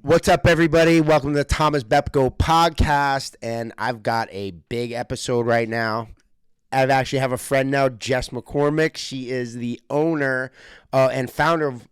What's up, everybody? Welcome to the Thomas Bepko podcast, and I've got a big episode right now. I actually have a friend now, Jessica McCormack. She is the owner and founder of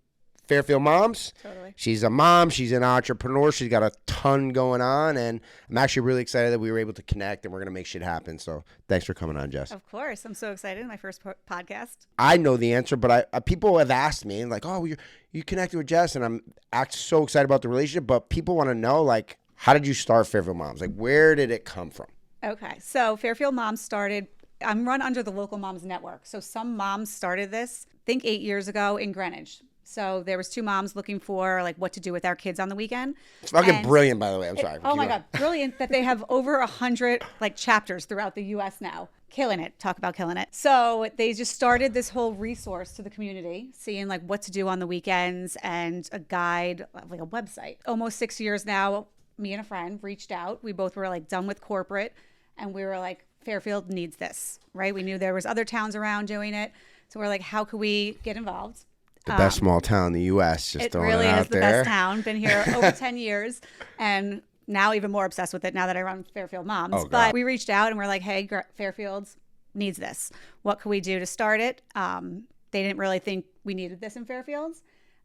Fairfield Moms. Totally. She's a mom. She's an entrepreneur. She's got a ton going on, and I'm actually really excited that we were able to connect, and we're going to make shit happen. So thanks for coming on, Jess. Of course. I'm so excited. My first podcast. I know the answer, but people have asked me, like, oh, you connected with Jess, and I'm so excited about the relationship, but people want to know, like, how did you start Fairfield Moms? Like, where did it come from? Okay. So Fairfield Moms started, I'm run under the Local Moms Network. So some moms started this, I think 8 years ago in Greenwich. So there was two moms looking for like what to do with our kids on the weekend. It's fucking brilliant, by the way. I'm sorry. Oh my God. Brilliant that they have over 100 like chapters throughout the US now. Killing it. Talk about killing it. So they just started this whole resource to the community, seeing like what to do on the weekends and a guide, like a website. Almost 6 years now, me and a friend reached out. We both were like done with corporate and we were like, Fairfield needs this, right? We knew there was other towns around doing it. So we're like, how could we get involved? The best small town in the U.S. Just throwing it out there. It really is the best town. Been here over 10 years and now even more obsessed with it now that I run Fairfield Moms. Oh, but we reached out and we're like, hey, Fairfield needs this. What can we do to start it? They didn't really think we needed this in Fairfield.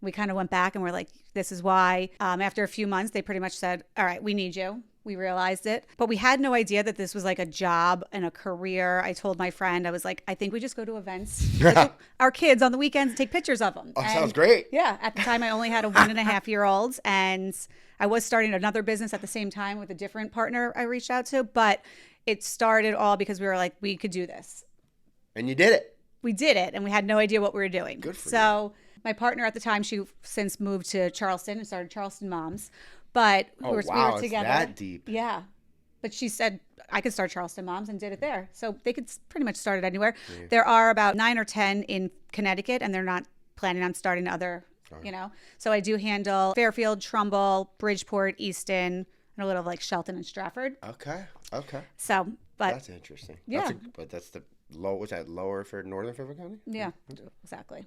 We kind of went back and we're like, this is why. After a few months, they pretty much said, all right, we need you. We realized it, but we had no idea that this was like a job and a career. I told my friend, I was like, I think we just go to events with our kids on the weekends and take pictures of them. Oh, sounds great. Yeah. At the time, I only had a 1.5-year-old and I was starting another business at the same time with a different partner I reached out to, but it started all because we were like, we could do this. And you did it. We did it and we had no idea what we were doing. Good for you. My partner at the time, she since moved to Charleston and started Charleston Moms. But we were together. It's that deep. Yeah. But she said I could start Charleston Moms and did it there. So they could pretty much start it anywhere. Yeah. There are about 9 or 10 in Connecticut and they're not planning on starting other, So I do handle Fairfield, Trumbull, Bridgeport, Easton, and a little like Shelton and Stratford. Okay. So, but that's interesting. Yeah. But that's the was that lower for Northern Fairfield County? Yeah, exactly.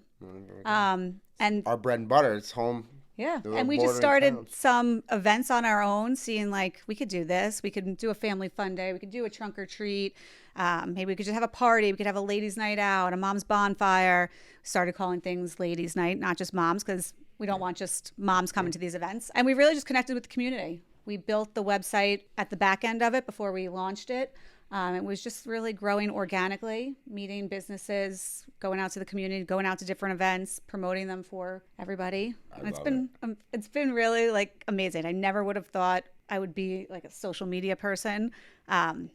And our bread and butter, it's home. Yeah. And we just started some events on our own, seeing like we could do this. We could do a family fun day. We could do a trunk or treat. Maybe we could just have a party. We could have a ladies' night out, a mom's bonfire. Started calling things ladies' night, not just moms, because we don't want just moms coming to these events. And we really just connected with the community. We built the website at the back end of it before we launched it. It was just really growing organically, meeting businesses, going out to the community, going out to different events, promoting them for everybody. It's been really like amazing. I never would have thought I would be like a social media person.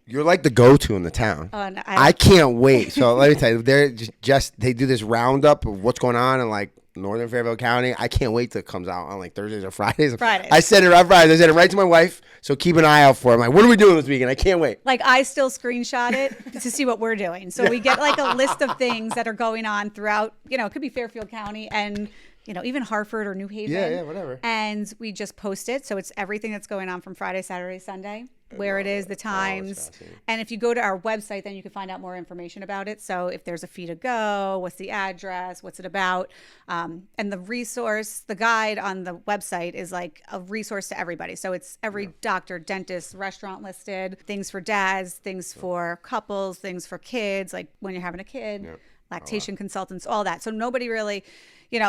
You're like the go-to in the town. And I can't wait. So let me tell you, they do this roundup of what's going on in like Northern Fairfield County. I can't wait till it comes out on like Thursdays or Fridays. I said it on Fridays. I said it right to my wife. So keep an eye out for it. I'm like, what are we doing this weekend? I can't wait. Like I still screenshot it to see what we're doing. So we get like a list of things that are going on throughout, it could be Fairfield County and, even Hartford or New Haven. Yeah, whatever. And we just post it. So it's everything that's going on from Friday, Saturday, Sunday, where it is, the times. And if you go to our website, then you can find out more information about it. So if there's a fee to go, what's the address, what's it about? And the guide on the website is like a resource to everybody. So it's every doctor, dentist, restaurant listed, things for dads, things for couples, things for kids, like when you're having a kid, lactation consultants, all that. So nobody really...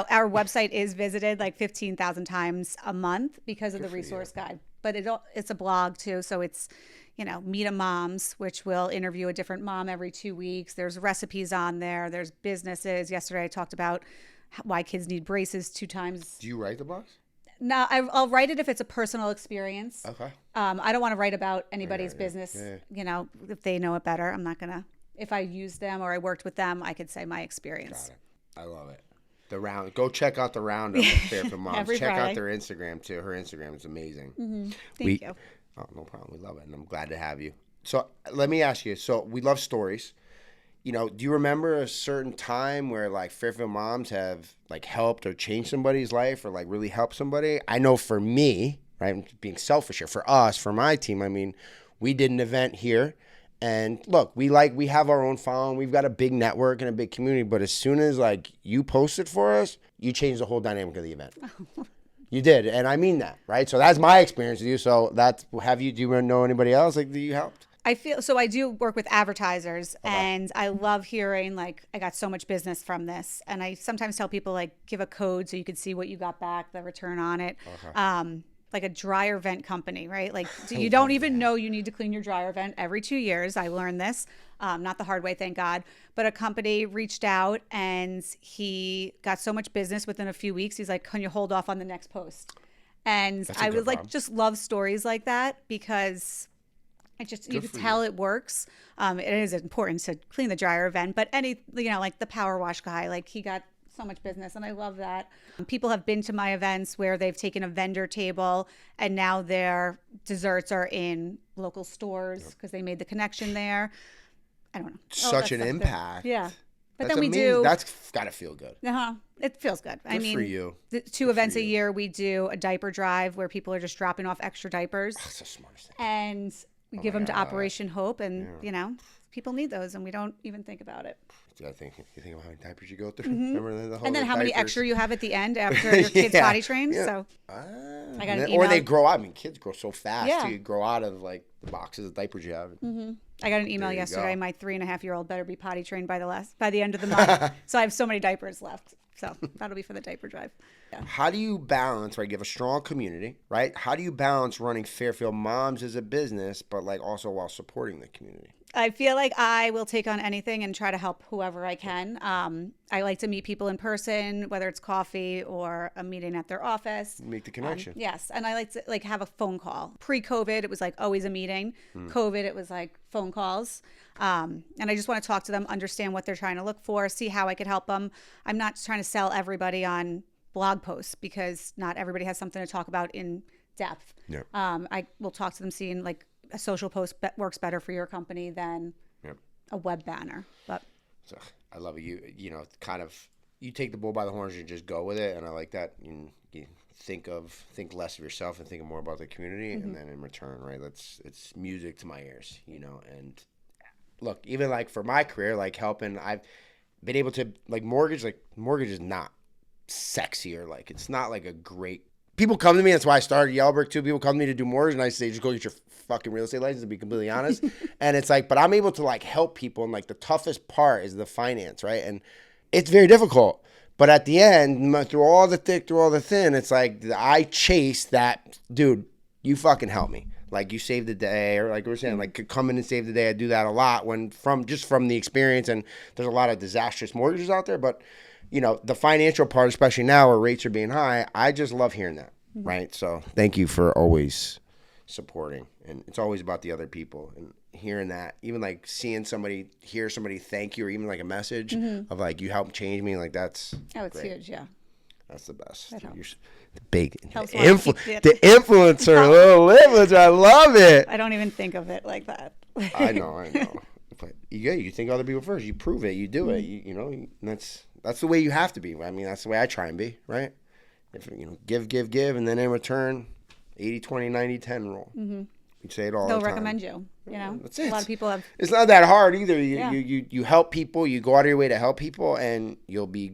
our website is visited like 15,000 times a month because of the resource guide, but it's a blog too. So it's, Meet a Moms, which will interview a different mom every 2 weeks. There's recipes on there. There's businesses. Yesterday I talked about why kids need braces 2 times. Do you write the blogs? No, I'll write it if it's a personal experience. Okay. I don't want to write about anybody's business. Yeah. If they know it better, I'm not going to, if I used them or I worked with them, I could say my experience. Got it. I love it. Go check out the roundup of Fairfield Moms. Check Friday. out their Instagram too. Her Instagram is amazing. Mm-hmm. Thank you. Oh, no problem. We love it, and I'm glad to have you. So let me ask you. So we love stories. Do you remember a certain time where like Fairfield Moms have like helped or changed somebody's life or like really helped somebody? I know for me, right? I'm being selfish here. For us, for my team, I mean, we did an event here. And look, we have our own following. We've got a big network and a big community. But as soon as like you post it for us, you change the whole dynamic of the event. You did, and I mean that, right? So that's my experience with you. So do you know anybody else like that you helped? I do work with advertisers, and I love hearing like I got so much business from this, and I sometimes tell people like give a code so you could see what you got back, the return on it. Like a dryer vent company, right? Like you don't even know you need to clean your dryer vent every 2 years. I learned this, not the hard way, thank God. But a company reached out and he got so much business within a few weeks. He's like, "Can you hold off on the next post?" And I would like just love stories like that because you could tell it works. It is important to clean the dryer vent, but like the power wash guy, like he got so much business, and I love that. People have been to my events where they've taken a vendor table and now their desserts are in local stores because they made the connection there. I don't know. Such an impact. Yeah. But that's then we amazing. do. That's got to feel good. It feels good. Good for you. The 2 events a year, we do a diaper drive where people are just dropping off extra diapers. That's the smartest thing. And we give them to Operation Hope, and people need those, and we don't even think about it. You think of how many diapers you go through? Remember the whole and then how many diapers? extra you have at the end after your kids potty trained. So I got an email. Or they grow out. I mean, kids grow so fast. Yeah. You grow out of like the boxes of diapers you have. I got an email yesterday. My 3.5-year-old better be potty trained by the end of the month. So I have so many diapers left. So that'll be for the diaper drive. Yeah. How do you balance, right? You have a strong community, right? How do you balance running Fairfield Moms as a business, but like also while supporting the community? I feel like I will take on anything and try to help whoever I can. I like to meet people in person, whether it's coffee or a meeting at their office. Make the connection. Yes, and I like to like have a phone call. Pre-COVID, it was like always a meeting. COVID, it was like phone calls. And I just want to talk to them, understand what they're trying to look for, see how I could help them. I'm not trying to sell everybody on blog posts because not everybody has something to talk about in depth. Yeah. I will talk to them seeing like a social post works better for your company than a web banner. But so, I love it. You take the bull by the horns and just go with it, and I like that. You think less of yourself and think more about the community, and then in return, right? It's music to my ears, And look, even like for my career, like helping, I've been able to like mortgage is not sexy or like it's not like a great. People come to me. That's why I started Yellowbrick too. People come to me to do mortgage, and I say, just go get your fucking real estate license. To be completely honest, and it's like, but I'm able to like help people, and like the toughest part is the finance, right? And it's very difficult. But at the end, through all the thick, through all the thin, it's like I chase that dude. You fucking help me. Like you saved the day, or like we were saying, like come in and save the day. I do that a lot from the experience, and there's a lot of disastrous mortgages out there, but. The financial part, especially now where rates are being high, I just love hearing that, right? So thank you for always supporting. And it's always about the other people. And hearing that, even like hear somebody thank you, or even like a message of like, you helped change me, like that's it's great. huge, yeah. That's the best. That helps. The The influencer, little influencer, I love it. I don't even think of it like that. I know. But you think other people first. You prove it. You do it. And that's the way you have to be. I mean, that's the way I try and be, right? If give, and then in return, 80-20, 90-10 rule. You say it all the time. They'll recommend you. That's it. A lot of people have. It's not that hard either. You help people. You go out of your way to help people, and you'll be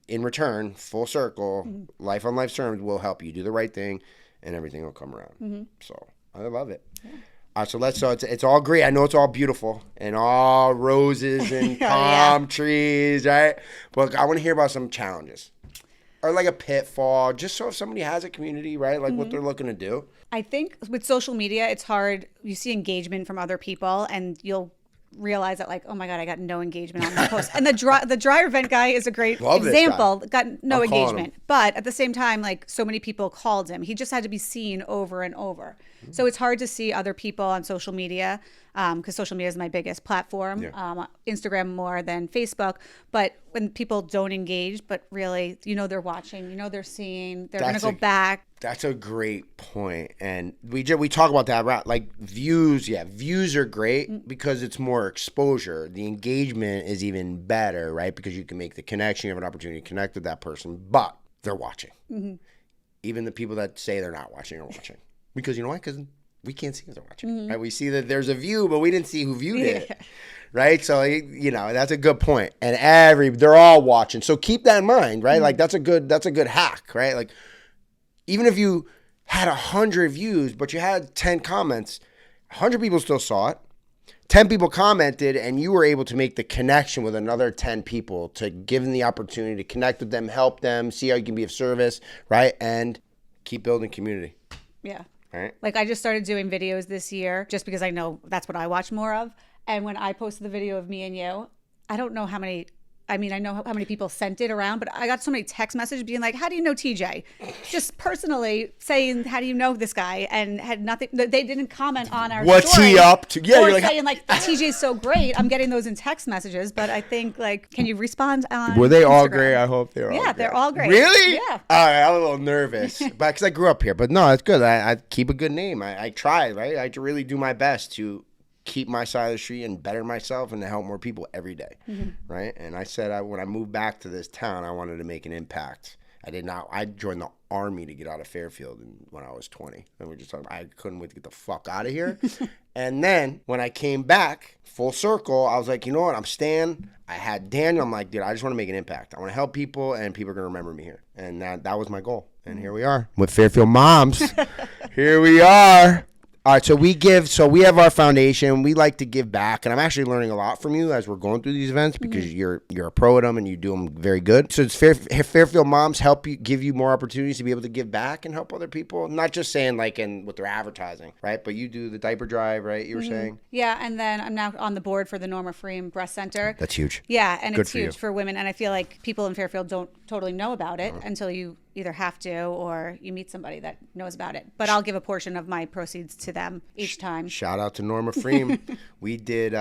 in return, full circle, life on life terms will help you do the right thing, and everything will come around. So I love it. Yeah. So it's all great. I know it's all beautiful and all roses and palm trees, right? But I want to hear about some challenges or like a pitfall, just so if somebody has a community, right? Like what they're looking to do. I think with social media, it's hard. You see engagement from other people, and you'll realize that like, oh my God, I got no engagement on this post. And the dryer vent guy is a great example. Got no engagement. But at the same time, like so many people called him. He just had to be seen over and over. So it's hard to see other people on social media because social media is my biggest platform. Instagram more than Facebook. But when people don't engage, but really, they're watching, they're seeing, they're going to go back. That's a great point. And we talk about that, right? Like views. Yeah, views are great because it's more exposure. The engagement is even better, right? Because you can make the connection. You have an opportunity to connect with that person, but they're watching. Even the people that say they're not watching are watching. Because you know why? Because we can't see if they're watching. Right? We see that there's a view, but we didn't see who viewed it. Right? So, that's a good point. And they're all watching. So keep that in mind, right? Like that's a good hack, right? Like even if you had 100 views, but you had 10 comments, 100 people still saw it. 10 people commented, and you were able to make the connection with another 10 people to give them the opportunity to connect with them, help them, see how you can be of service, right? And keep building community. Yeah. Right. Like I just started doing videos this year just because I know that's what I watch more of. And when I posted the video of me and you, I don't know how many, I mean, I know how many people sent it around, but I got so many text messages being like, how do you know TJ? Just personally saying, how do you know this guy? And had nothing, they didn't comment on our What's story. he up to? Yeah, or you're saying like, TJ's so great. I'm getting those in text messages, but I think like, can you respond on Were they Instagram? all great? I hope they were all Yeah, great. they're all great. Really? Yeah. All right, I'm a little nervous, but because I grew up here. But no, it's good. I keep a good name. I try, right? I really do my best to keep my side of the street and better myself and to help more people every day, right? And I said when I moved back to this town, I wanted to make an impact. I joined the Army to get out of Fairfield when I was 20. And we're just talking about, I couldn't wait to get the fuck out of here. And then when I came back, full circle, I was like, you know what? I'm staying. I had Daniel. I'm like, dude, I just want to make an impact. I want to help people, and people are going to remember me here. And that was my goal. And here we are with Fairfield Moms. Here we are. All right, so we have our foundation. We like to give back, and I'm actually learning a lot from you as we're going through these events because you're a pro at them and you do them very good. So it's Fairfield Moms help you, give you more opportunities to be able to give back and help other people, not just saying like with their advertising, right? But you do the diaper drive, right? You were saying, yeah, and then I'm now on the board for the Norma Freem Breast Center. that's huge. Yeah, and Good it's for huge you. for women, and I feel like people in Fairfield don't totally know about it until you either have to or you meet somebody that knows about it. But I'll give a portion of my proceeds to them each time. Shout out to Norma Freem. We did,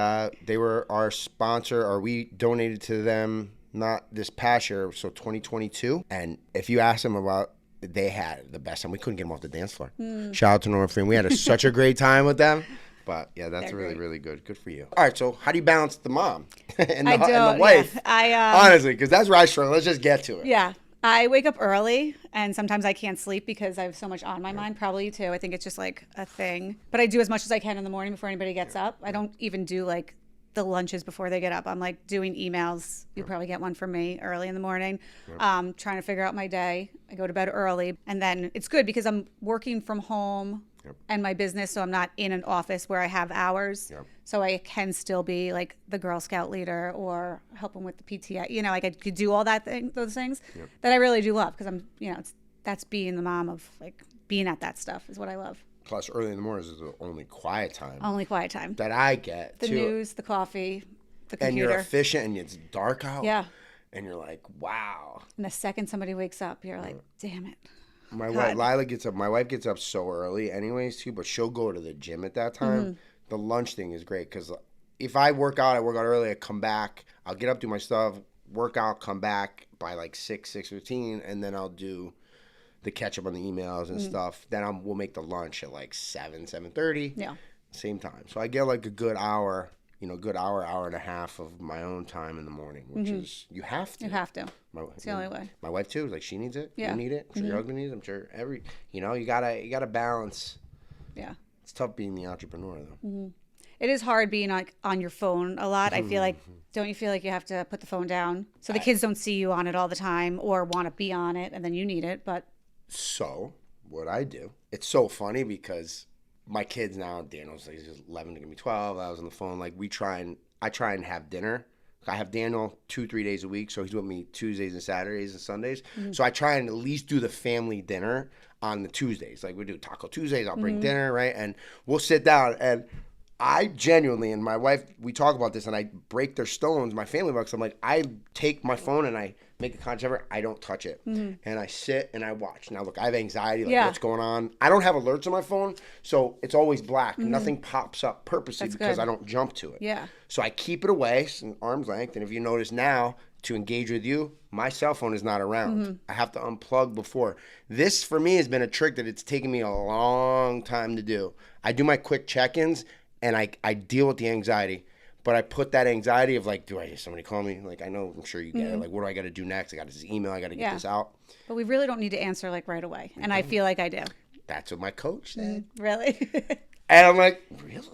they were our sponsor, or we donated to them, not this past year, so 2022. And if you ask them about, they had the best time. We couldn't get them off the dance floor. Shout out to Norma Freem. We had such a great time with them. But yeah, that's really, really good. Good for you. All right, so how do you balance the mom and the wife? Yeah. Honestly, because that's where I struggle. Let's just get to it. Yeah. I wake up early, and sometimes I can't sleep because I have so much on my mind. Probably you too. I think it's just like a thing. But I do as much as I can in the morning before anybody gets up. I don't even do like the lunches before they get up. I'm like doing emails. You probably get one from me early in the morning. Trying to figure out my day. I go to bed early, and then it's good because I'm working from home and my business, so I'm not in an office where I have hours. So I can still be like the Girl Scout leader or helping with the PTA. You know, like I could do all those things that I really do love because I'm, you know, that's being the mom of like being at that stuff is what I love. Plus, early in the mornings is the only quiet time. Only quiet time. That I get. The news, the coffee, the computer. And you're efficient and it's dark out. Yeah. And you're like, wow. And the second somebody wakes up, you're like, damn it. My wife, Lila gets up. My wife gets up so early anyways too, but she'll go to the gym at that time. The lunch thing is great because if I work out early, I come back, I'll get up, do my stuff, work out, come back by like 6:15, and then I'll do the catch up on the emails and stuff. Then we'll make the lunch at like 7:30. Yeah. Same time. So I get like a good hour, hour and a half of my own time in the morning, which is, you have to. You have to. It's the only way. My wife too, like she needs it. Yeah. You need it. I'm sure your husband needs it. I'm sure you gotta balance. Yeah. It's tough being the entrepreneur though. It is hard being like on your phone a lot. I feel like, don't you feel like you have to put the phone down so the kids don't see you on it all the time or want to be on it and then you need it, but. So what I do, it's so funny because my kids now, Daniel's like he's 11, gonna be 12. I was on the phone. Like I try and have dinner. I have Daniel 2-3 days a week, so he's with me Tuesdays and Saturdays and Sundays. So I try and at least do the family dinner on the Tuesdays. Like we do Taco Tuesdays, I'll bring dinner, right? And we'll sit down and I genuinely, and my wife, we talk about this and I break their stones, my family bucks. I'm like, I take my phone and I make a conscious effort. I don't touch it. And I sit and I watch. Now, look, I have anxiety, like what's going on. I don't have alerts on my phone, so it's always black. Nothing pops up purposely because I don't jump to it. Yeah. So I keep it away, arm's length. And if you notice now, to engage with you, my cell phone is not around. I have to unplug before. This, for me, has been a trick that it's taken me a long time to do. I do my quick check-ins, and I deal with the anxiety. But I put that anxiety of like, do I hear somebody call me? Like, I know, I'm sure you get it. Like, what do I got to do next? I got this email. I got to get this out. But we really don't need to answer like right away. And I feel like I do. That's what my coach said. Really? And I'm like, really?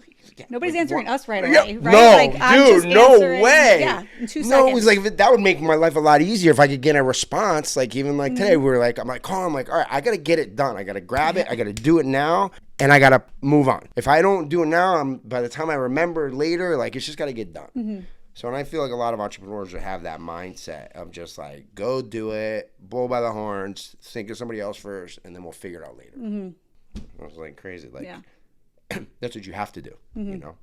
Nobody's like, answering us right away, yeah, right? No, like, dude, no way. Yeah, in 2 seconds. No, it was like, that would make my life a lot easier if I could get a response. Like, even like today, we were like, I'm like, calm, like, all right, I got to get it done. I got to grab it. I got to do it now. And I got to move on. If I don't do it now, by the time I remember later, like, it's just got to get done. So, and I feel like a lot of entrepreneurs would have that mindset of just like, go do it, bull by the horns, think of somebody else first, and then we'll figure it out later. I was like crazy. Like, that's what you have to do, you know?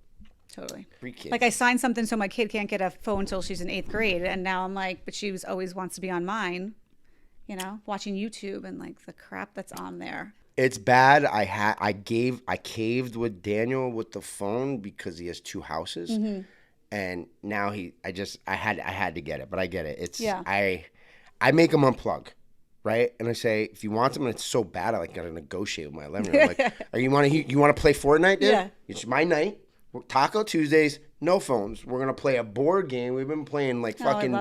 Totally. Kids. Like I signed something so my kid can't get a phone until she's in 8th grade. And now I'm like, but she always wants to be on mine, you know, watching YouTube and like the crap that's on there. It's bad. I caved with Daniel with the phone because he has 2 houses. And now I had to get it, but I get it. It's I make him unplug, right? And I say, if you want something that's so bad, I like gotta negotiate with my 11-year-old. I'm like, you want to play Fortnite, dude? Yeah. It's my night. Taco Tuesdays, no phones. We're gonna play a board game. We've been playing like fucking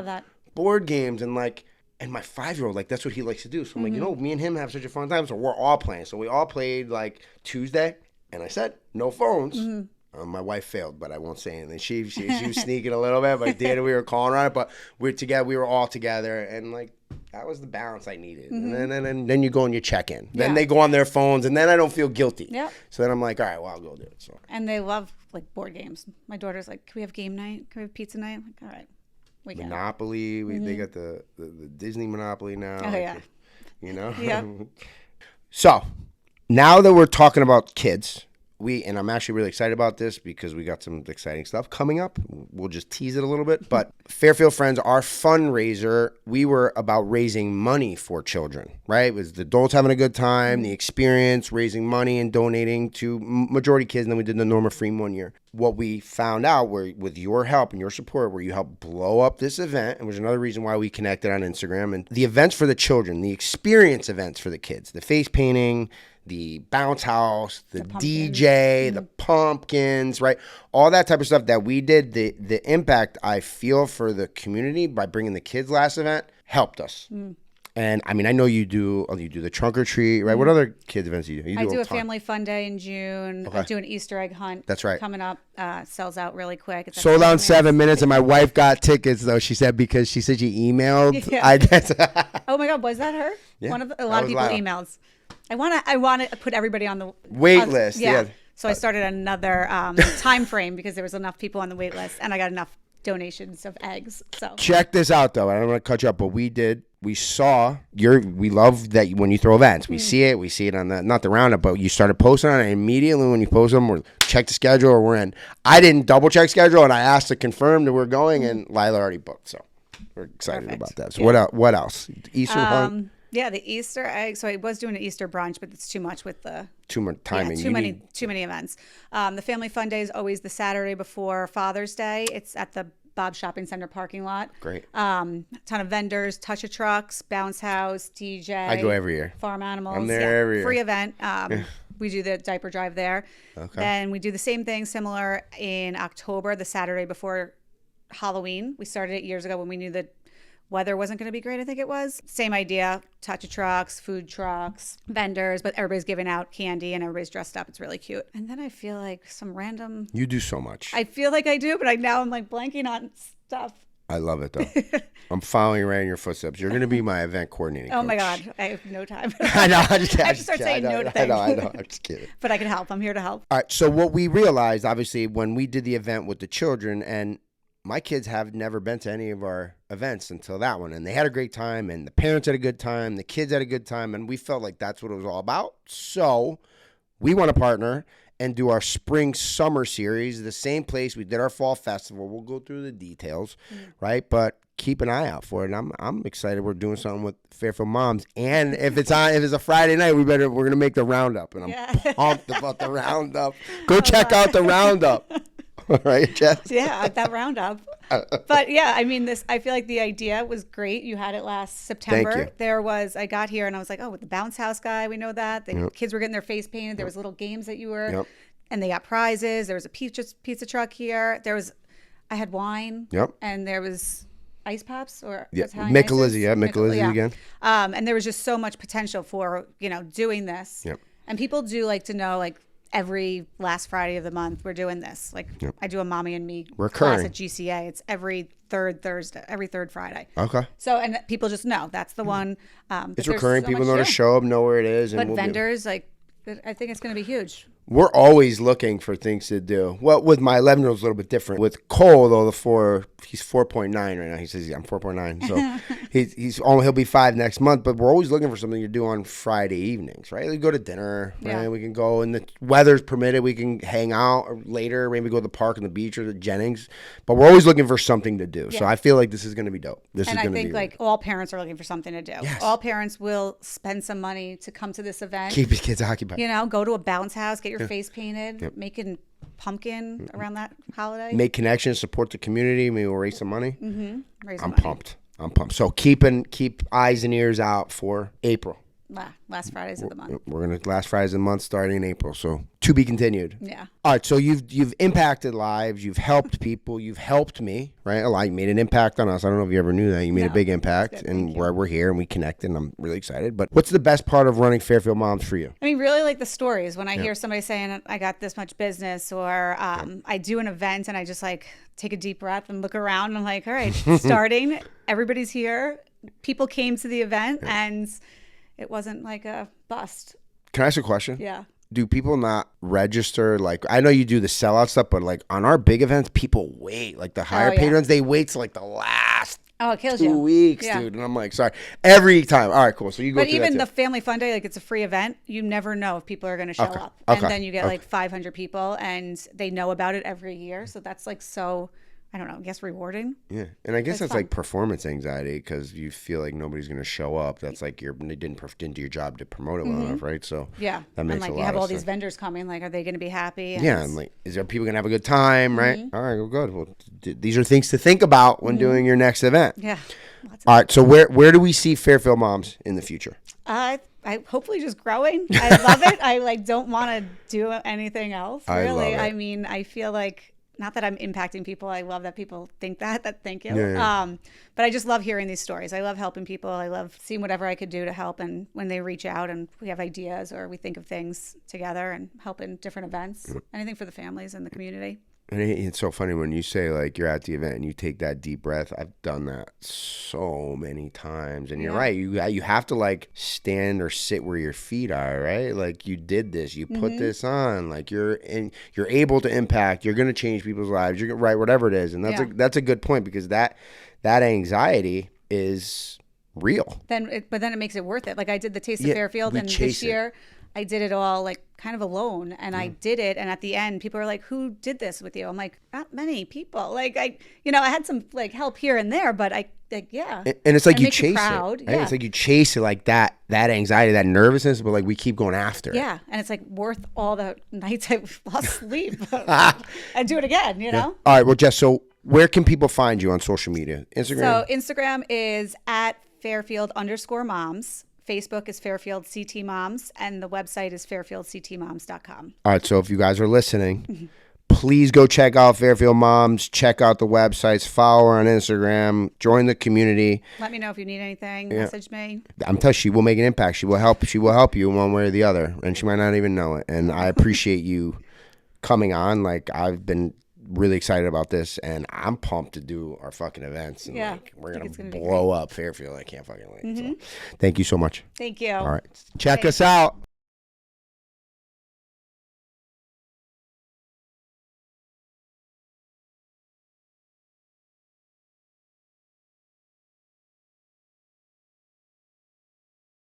board games and my 5-year-old, like that's what he likes to do. So I'm like, you know, me and him have such a fun time. So we're all playing. So we all played like Tuesday, and I said no phones. My wife failed, but I won't say anything. She was sneaking a little bit, but Dana, we were calling on it. But we're together. We were all together, and like that was the balance I needed. And then you go and you check in. Then they go on their phones, and then I don't feel guilty. Yeah. So then I'm like, all right, well, I'll go do it. So. And they love like board games. My daughter's like, can we have game night? Can we have pizza night? I'm like, all right, we can. Monopoly. They got the Disney Monopoly now. Oh yeah. You know. Yeah. So now that we're talking about kids. And I'm actually really excited about this because we got some exciting stuff coming up. We'll just tease it a little bit. But Fairfield Friends, our fundraiser, we were about raising money for children, right? It was the adults having a good time, the experience, raising money and donating to majority kids. And then we did the Norma Freem one year. What we found out with your help and your support, where you helped blow up this event, and was another reason why we connected on Instagram, and the events for the children, the experience events for the kids, the face painting, the bounce house, the DJ, the pumpkins, right? All that type of stuff that we did, the impact I feel for the community by bringing the kids last event helped us. And I mean, I know you do the trunk or treat, right? What other kids events do you do? I do a family fun day in June. Okay. I do an Easter egg hunt. That's right. Coming up, sells out really quick. It's sold out in 7 minutes, and my wife got tickets though. She said because she said she emailed. Yeah. Oh my God, was that her? Yeah. A lot of people emailed. I want to put everybody on the wait list. Yeah. So I started another time frame because there was enough people on the wait list, and I got enough donations of eggs. So check this out though. I don't want to cut you up, but we love that when you throw events. We see it on not the roundup, but you started posting on it immediately when you post them. We're check the schedule or we're in. I didn't double check schedule, and I asked to confirm that we're going, and Lila already booked. So we're excited about that. So what else? Easter hunt. Yeah, the Easter egg. So I was doing an Easter brunch, but it's too much with the too much timing. Yeah, too many events. The family fun day is always the Saturday before Father's Day. It's at the Bob's Shopping Center parking lot. Great. Ton of vendors, touch of trucks, bounce house, DJ. I go every year. Farm animals. I'm there every year. Free event. We do the diaper drive there. Okay. Then we do the same thing, similar in October, the Saturday before Halloween. We started it years ago when we knew that weather wasn't going to be great, I think it was. Same idea, touch of trucks, food trucks, vendors, but everybody's giving out candy and everybody's dressed up. It's really cute. And then I feel like some random... You do so much. I feel like I do, but now I'm like blanking on stuff. I love it though. I'm following right in your footsteps. You're going to be my event coordinating coach. Oh my God. I have no time. I know. I have to start saying no to things. I know. I'm just kidding. But I can help. I'm here to help. All right. So what we realized, obviously, when we did the event with the children, and my kids have never been to any of our events until that one. And they had a great time, and the parents had a good time. The kids had a good time. And we felt like that's what it was all about. So we want to partner and do our spring summer series, the same place we did our fall festival. We'll go through the details, right? But keep an eye out for it. And I'm excited. We're doing something with Fairfield Moms. And if it's a Friday night, we're gonna make the roundup. And I'm pumped about the roundup. Go check out the roundup. All right, Jess? Yeah, that roundup. But yeah, I mean, I feel like the idea was great. You had it last September. Thank you. I got here and I was like, with the bounce house guy, we know that. The kids were getting their face painted. There was little games that you were, and they got prizes. There was a pizza truck here. I had wine. Yep. And there was ice pops or Michelizzi, Michelizzi again. And there was just so much potential for, doing this. Yep. And people do like to know, like, every last Friday of the month we're doing this. Like I do a mommy and me Recurring. class at GCA. It's every third Friday. Okay. So, and people just know that's the one. It's recurring. People know to show up, know where it is. But vendors, like, I think it's going to be huge. We're always looking for things to do. Well, with my 11-year-old, it's a little bit different. With Cole, though, he's 4.9 right now. He says, I'm 4.9. So he'll be 5 next month. But we're always looking for something to do on Friday evenings, right? We go to dinner, right? We can go, and the weather's permitted. We can hang out later, maybe go to the park and the beach or the Jennings. But we're always looking for something to do. Yeah. So I feel like this is going to be dope. And I think like all parents are looking for something to do. Yes. All parents will spend some money to come to this event. Keep his kids occupied. You know, go to a bounce house, get your face painted, making pumpkin around that holiday. Make connections, support the community. Maybe we'll raise some money. I'm pumped. So keep eyes and ears out for April. Last Fridays of the month. We're gonna last Fridays of the month starting in April. So to be continued. Yeah. All right. So you've impacted lives. You've helped people. You've helped me. Right. A lot. You made an impact on us. I don't know if you ever knew that. You made a big impact, and we're here and we connected. And I'm really excited. But what's the best part of running Fairfield Moms for you? I mean, really like the stories. When I hear somebody saying I got this much business, or I do an event and I just like take a deep breath and look around. And I'm like, all right, starting. Everybody's here. People came to the event and it wasn't like a bust. Can I ask a question? Yeah. Do people not register? Like, I know you do the sellout stuff, but like on our big events, people wait. Like the higher paid ones, they wait till like the last it kills 2 you. weeks, dude. And I'm like, sorry. Every time. All right, cool. So you go. But even the family fun day, like it's a free event. You never know if people are going to show up, and then you get like 500 people, and they know about it every year. So that's like so. I don't know, I guess rewarding. Yeah. And I guess that's like performance anxiety because you feel like nobody's going to show up. That's like you didn't do your job to promote it well enough, right? So that makes a lot of sense. You have all these vendors coming, like, are they going to be happy? And and like, is there people going to have a good time, right? All right, well, good. Well, these are things to think about when doing your next event. Yeah. All right, so where do we see Fairfield Moms in the future? I hopefully just growing. I love it. I like don't want to do anything else, really. I mean, I feel like, not that I'm impacting people. I love that people think that thank you. But I just love hearing these stories. I love helping people. I love seeing whatever I could do to help. And when they reach out and we have ideas or we think of things together and help in different events, anything for the families and the community. And it's so funny when you say like you're at the event and you take that deep breath. I've done that so many times, and you're right. You have to like stand or sit where your feet are, right? Like you did this, you put this on, like you're able to impact. You're gonna change people's lives. You're right, whatever it is, and that's a good point because that anxiety is real. But then it makes it worth it. Like I did the Taste of Fairfield, and this year I did it all like kind of alone, and I did it. And at the end, people are like, "Who did this with you?" I'm like, "Not many people." Like I had some like help here and there, but I like and it's like you chase it. Right? It's like you chase it, like that anxiety, that nervousness, but like we keep going after it. Yeah, and it's like worth all the nights I lost sleep. I do it again, you know. All right, well, Jess, so where can people find you on social media? Instagram. So Instagram is at Fairfield_moms. Facebook is Fairfield CT Moms, and the website is fairfieldctmoms.com. All right, so if you guys are listening, please go check out Fairfield Moms, check out the websites, follow her on Instagram, join the community. Let me know if you need anything. Message me. I'm telling you, she will make an impact. She will help you in one way or the other, and she might not even know it. And I appreciate you coming on. Like, I've been really excited about this, and I'm pumped to do our fucking events. And like, we're gonna blow up Fairfield. I can't fucking wait. So, thank you so much. Thank you. All right, check us out.